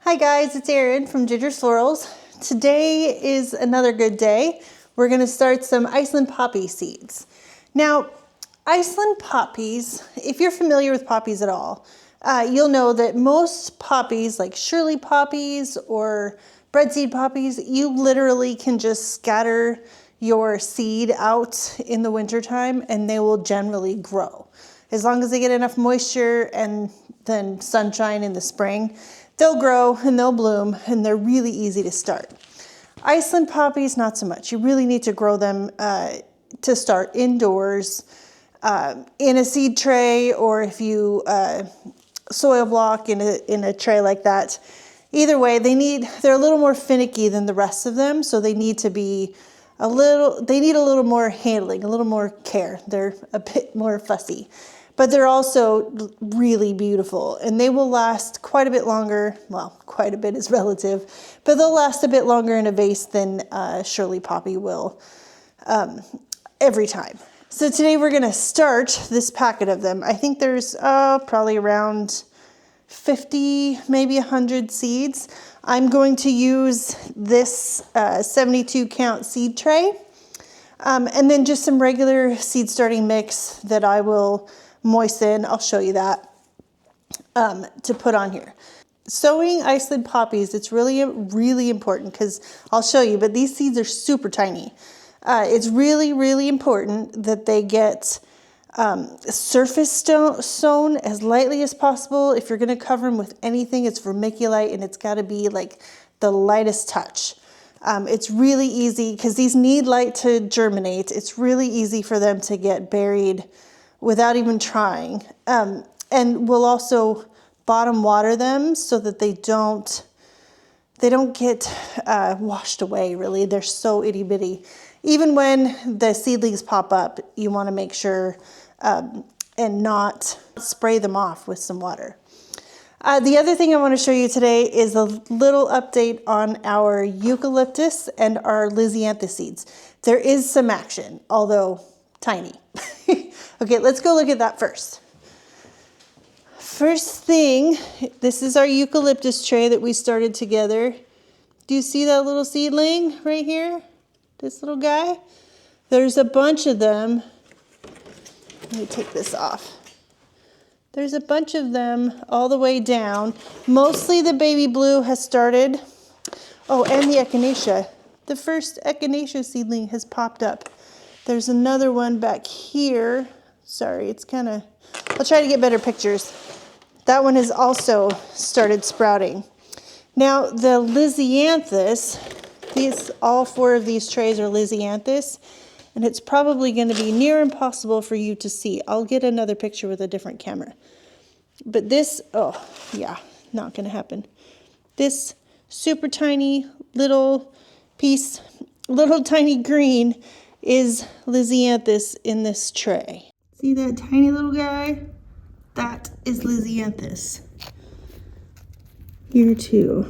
Hi guys, it's Erin from Ginger Florals. Today is another good day. We're going to start some Iceland poppy seeds. Now, Iceland poppies, if you're familiar with poppies at all, you'll know that most poppies, like Shirley poppies or breadseed poppies, you literally can just scatter your seed out in the wintertime and they will generally grow. As long as they get enough moisture and then sunshine in the spring, they'll grow and they'll bloom and they're really easy to start. Iceland poppies, not so much. You really need to grow them to start indoors in a seed tray, or if you soil block in a tray like that. Either way, they're a little more finicky than the rest of them, so they need a little more handling, a little more care. They're a bit more fussy. But they're also really beautiful and they will last quite a bit longer. Well, quite a bit is relative, but they'll last a bit longer in a vase than Shirley poppy will every time. So today we're gonna start this packet of them. I think there's probably around 50, maybe 100 seeds. I'm going to use this 72 count seed tray and then just some regular seed starting mix that I will moisten. I'll show you that to put on here. Sowing Iceland poppies, it's really important because I'll show you, but these seeds are super tiny. It's really important that they get surface sown as lightly as possible. If you're going to cover them with anything, it's vermiculite and it's got to be like the lightest touch. It's really easy because these need light to germinate. It's really easy for them to get buried without even trying. And we'll also bottom water them so that they don't get washed away, really. They're so itty bitty. Even when the seedlings pop up, you want to make sure and not spray them off with some water. The other thing I want to show you today is a little update on our eucalyptus and our lisianthus seeds. There is some action, although tiny. Okay, let's go look at that first. First thing, this is our eucalyptus tray that we started together. Do you see that little seedling right here? This little guy? There's a bunch of them. Let me take this off. There's a bunch of them all the way down. Mostly the baby blue has started. Oh, and the echinacea. The first echinacea seedling has popped up. There's another one back here. Sorry, it's kind of, I'll try to get better pictures. That one has also started sprouting. Now the lisianthus, all four of these trays are lisianthus, and it's probably going to be near impossible for you to see. I'll get another picture with a different camera. But this, oh yeah, not going to happen. This super tiny little piece, little tiny green is lisianthus in this tray. See that tiny little guy? That is lisianthus. Here too.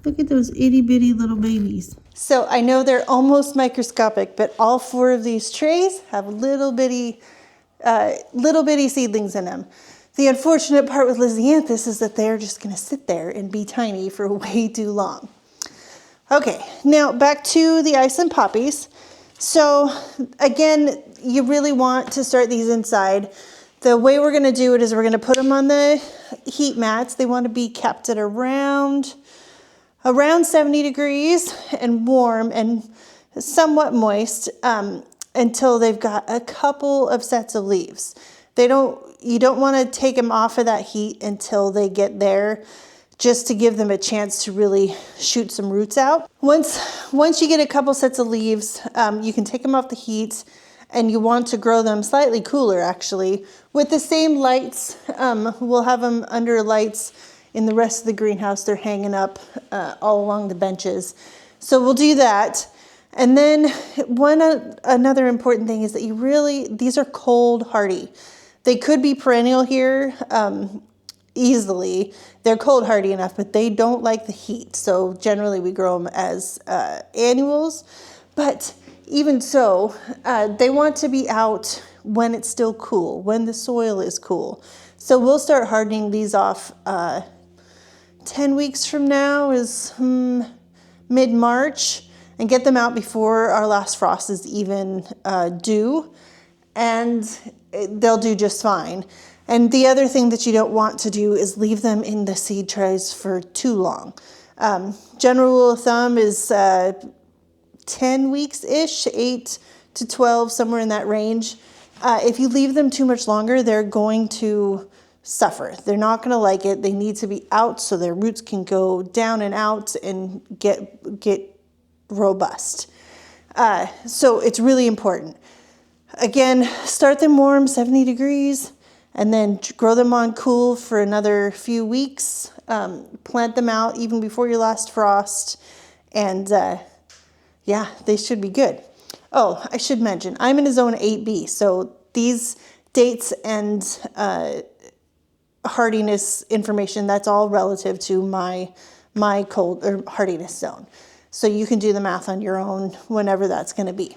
Look at those itty bitty little babies. So I know they're almost microscopic, but all four of these trays have little bitty seedlings in them. The unfortunate part with lisianthus is that they're just gonna sit there and be tiny for way too long. Okay, now back to the Iceland poppies. So again, you really want to start these inside. The way we're gonna do it is we're gonna put them on the heat mats. They want to be kept at around 70 degrees and warm and somewhat moist until they've got a couple of sets of leaves. You don't want to take them off of that heat until they get there, just to give them a chance to really shoot some roots out. Once you get a couple sets of leaves, you can take them off the heat, and you want to grow them slightly cooler, actually, with the same lights. We'll have them under lights in the rest of the greenhouse. They're hanging up all along the benches. So we'll do that. And then another important thing is that these are cold hardy. They could be perennial here easily. They're cold hardy enough, but they don't like the heat. So generally we grow them as annuals, but even so, they want to be out when it's still cool, when the soil is cool. So we'll start hardening these off 10 weeks from now is mid-March, and get them out before our last frost is even due, and they'll do just fine. And the other thing that you don't want to do is leave them in the seed trays for too long. General rule of thumb is 10 weeks-ish, 8 to 12, somewhere in that range. If you leave them too much longer, they're going to suffer. They're not going to like it. They need to be out so their roots can go down and out and get robust. So it's really important. Again, start them warm, 70 degrees, and then grow them on cool for another few weeks. Plant them out even before your last frost, and yeah, they should be good. Oh, I should mention, I'm in a zone 8B, so these dates and hardiness information, that's all relative to my cold or hardiness zone. So you can do the math on your own whenever that's going to be.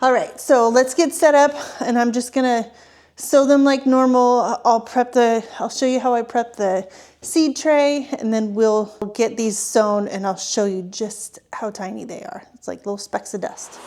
All right, so let's get set up, and I'm just gonna sow them like normal. I'll show you how I prep the seed tray, and then we'll get these sown, and I'll show you just how tiny they are. It's like little specks of dust.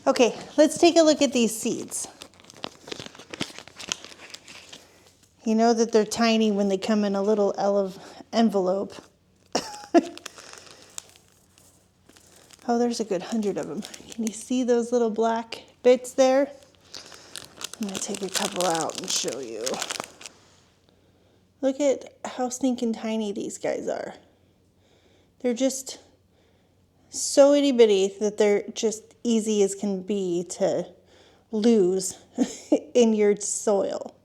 Okay, let's take a look at these seeds. You know that they're tiny when they come in a little envelope. Oh, there's a good 100 of them. Can you see those little black bits there? I'm gonna take a couple out and show you. Look at how stinking tiny these guys are. They're just so itty bitty that they're just easy as can be to lose in your soil.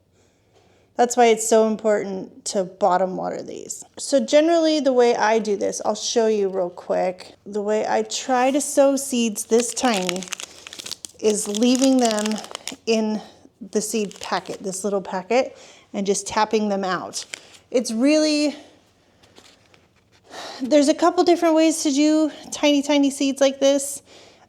That's why it's so important to bottom water these. So generally the way I do this, I'll show you real quick. The way I try to sow seeds this tiny is leaving them in the seed packet, this little packet, and just tapping them out. It's really, there's a couple different ways to do tiny seeds like this.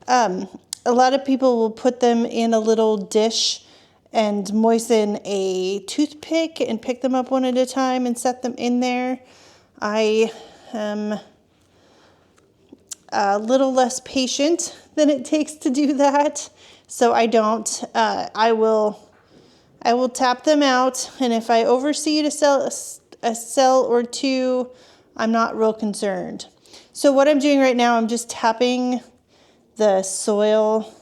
A lot of people will put them in a little dish and moisten a toothpick and pick them up one at a time and set them in there. I am a little less patient than it takes to do that, so I don't. I will tap them out, and if I overseed a cell or two, I'm not real concerned. So what I'm doing right now, I'm just tapping the soil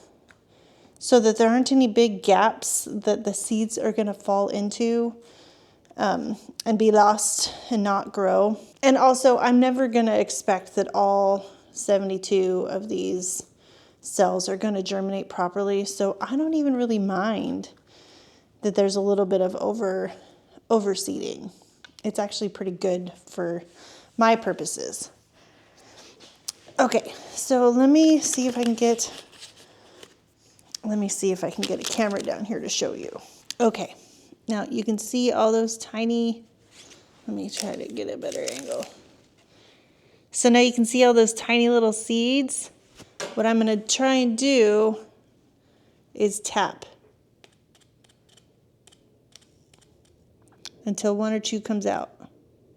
so that there aren't any big gaps that the seeds are going to fall into and be lost and not grow. And also, I'm never going to expect that all 72 of these cells are going to germinate properly, so I don't even really mind that there's a little bit of overseeding. It's actually pretty good for my purposes. Okay, so let me see if I can get a camera down here to show you. Okay, now you can see all those tiny, let me try to get a better angle. So now you can see all those tiny little seeds. What I'm gonna try and do is tap until one or two comes out.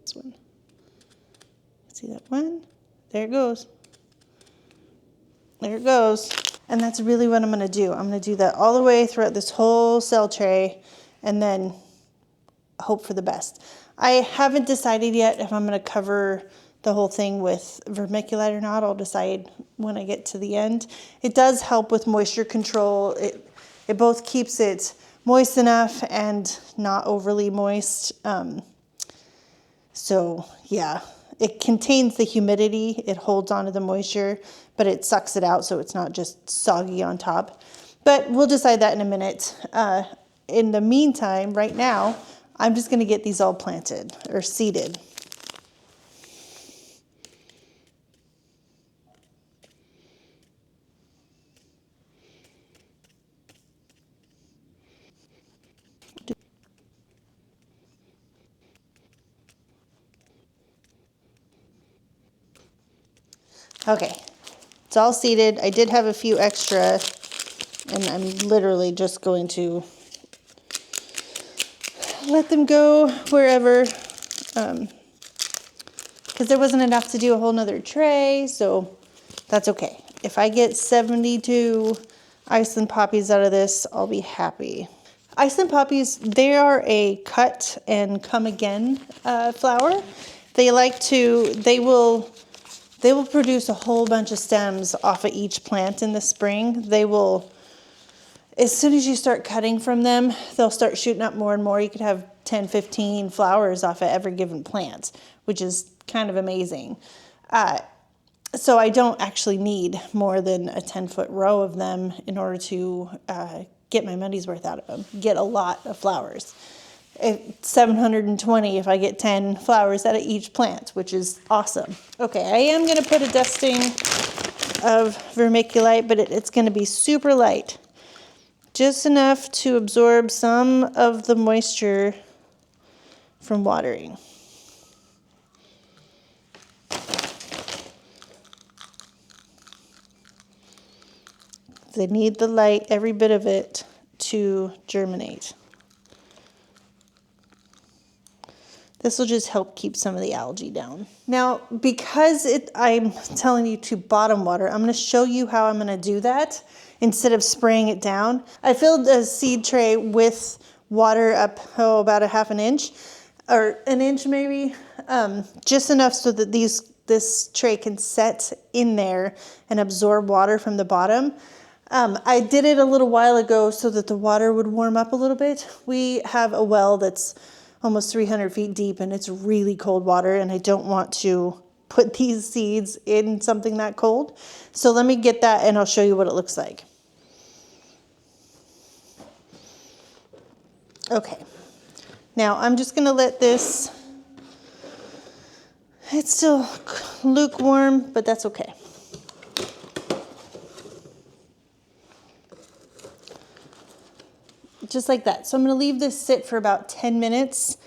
This one. See that one? There it goes. There it goes. And that's really what I'm gonna do. I'm gonna do that all the way throughout this whole cell tray and then hope for the best. I haven't decided yet if I'm gonna cover the whole thing with vermiculite or not. I'll decide when I get to the end. It does help with moisture control. It both keeps it moist enough and not overly moist. So yeah, it contains the humidity. It holds onto the moisture, but it sucks it out so it's not just soggy on top. But we'll decide that in a minute. In the meantime, right now, I'm just gonna get these all planted or seeded. Okay, it's all seeded. I did have a few extra, and I'm literally just going to let them go wherever, because there wasn't enough to do a whole nother tray, so that's okay. If I get 72 Iceland Poppies out of this, I'll be happy. Iceland Poppies, they are a cut and come again flower. They will produce a whole bunch of stems off of each plant in the spring. They will, as soon as you start cutting from them, they'll start shooting up more and more. You could have 10, 15 flowers off of every given plant, which is kind of amazing. So I don't actually need more than a 10-foot row of them in order to get my money's worth out of them, get a lot of flowers. 720 if I get 10 flowers out of each plant, which is awesome. Okay, I am gonna put a dusting of vermiculite, but it's gonna be super light. Just enough to absorb some of the moisture from watering. They need the light, every bit of it, to germinate. This will just help keep some of the algae down. Now, because I'm telling you to bottom water, I'm gonna show you how I'm gonna do that instead of spraying it down. I filled a seed tray with water up, about a half an inch, or an inch maybe, just enough so that this tray can set in there and absorb water from the bottom. I did it a little while ago so that the water would warm up a little bit. We have a well that's almost 300 feet deep and it's really cold water, and I don't want to put these seeds in something that cold. So let me get that and I'll show you what it looks like. Okay, now I'm just gonna let this, it's still lukewarm, but that's okay. Just like that. So I'm gonna leave this sit for about 10 minutes,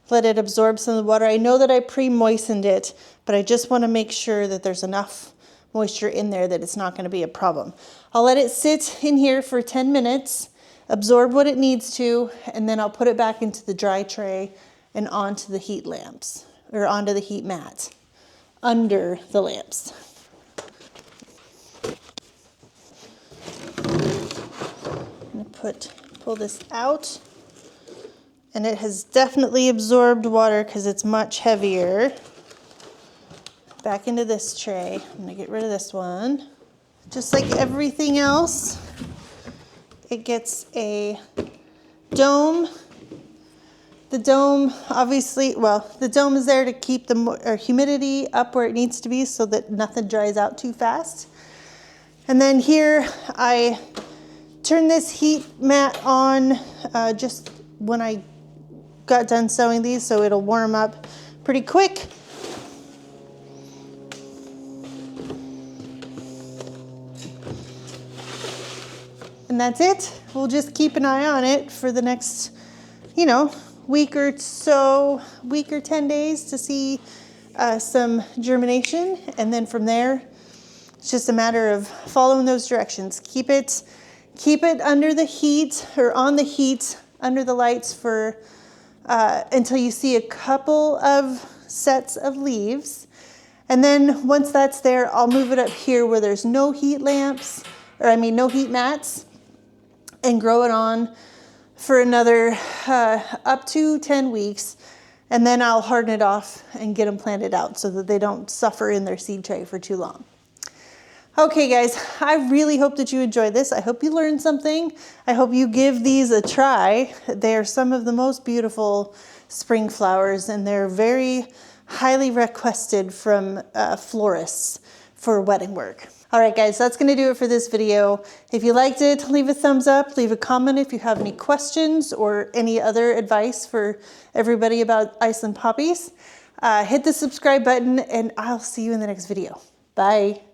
let it absorb some of the water. I know that I pre-moistened it, but I just wanna make sure that there's enough moisture in there that it's not gonna be a problem. I'll let it sit in here for 10 minutes, absorb what it needs to, and then I'll put it back into the dry tray and onto the heat lamps, or onto the heat mat, under the lamps. I'm gonna pull this out, and it has definitely absorbed water because it's much heavier. Back into this tray. I'm gonna get rid of this one. Just like everything else, it gets a dome. The dome, obviously, well, the dome is there to keep the humidity up where it needs to be so that nothing dries out too fast. And then here, I turn this heat mat on just when I got done sewing these, so it'll warm up pretty quick. And that's it. We'll just keep an eye on it for the next, week or so, week or 10 days to see some germination. And then from there, it's just a matter of following those directions. Keep it under the heat, or on the heat under the lights for until you see a couple of sets of leaves. And then once that's there, I'll move it up here where there's no heat lamps no heat mats, and grow it on for another up to 10 weeks. And then I'll harden it off and get them planted out so that they don't suffer in their seed tray for too long. Okay guys, I really hope that you enjoyed this. I hope you learned something. I hope you give these a try. They're some of the most beautiful spring flowers, and they're very highly requested from florists for wedding work. All right guys, that's gonna do it for this video. If you liked it, leave a thumbs up, leave a comment if you have any questions or any other advice for everybody about Iceland poppies. Hit the subscribe button, and I'll see you in the next video. Bye.